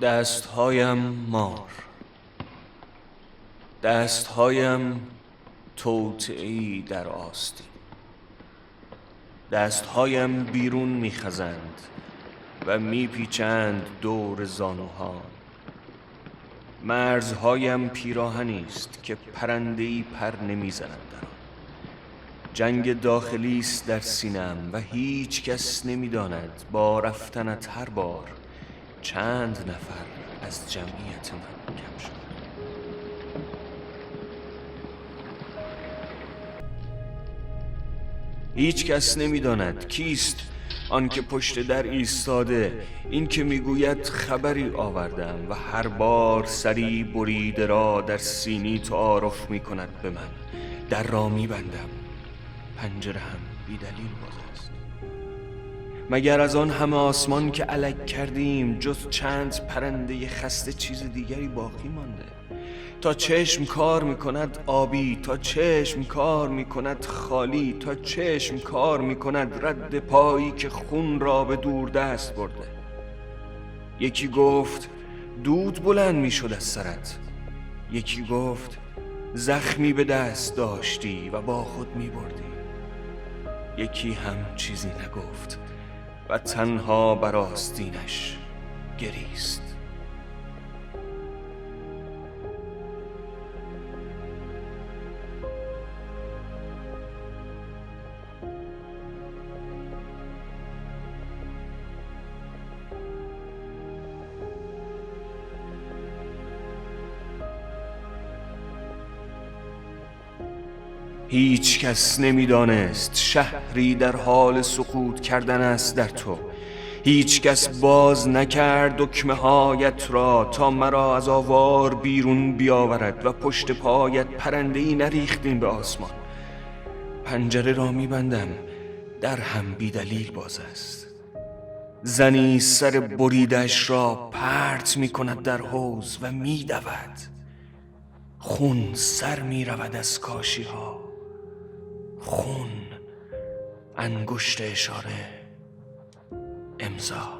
دستهایم مار، دستهایم توطئه‌ای در آستین. دستهایم بیرون میخزند و میپیچند دور زانوها. مرزهایم پیراهنی است که پرنده‌ای پر نمیزند در آن. جنگ داخلی است در سینه‌ام و هیچ کس نمیداند با رفتنت هر بار چند نفر از جمعیت من کم شد. هیچ کس نمیداند کیست آن که پشت در ایستاده، این که میگوید خبری آوردم و هر بار سری بریده را در سینی تعارف میکند به من. در را میبندم، پنجره هم بیدلیل باز است. مگر از آن همه آسمان که الک کردیم جز چند پرنده خسته چیز دیگری باقی مانده؟ تا چشم کار میکند آبی، تا چشم کار میکند خالی، تا چشم کار میکند رد پایی که خون را به دور دست برده. یکی گفت دود بلند میشد از سرت، یکی گفت زخمی به دست داشتی و با خود میبردی. یکی هم چیزی نگفت و تنها بر آستینش گریست. هیچ کس نمیدانست شهری در حال سقوط کردن است در تو. هیچ کس باز نکرد دکمه هایت را تا مرا از آوار بیرون بیاورد و پشت پایت پرنده‌ای نریختیم به آسمان. پنجره را میبندم، در هم بیدلیل باز است. زنی سر بریدش را پرت میکند در حوض و میدود. خون سر میرود از کاشی ها، خون، انگشت اشاره، امضا.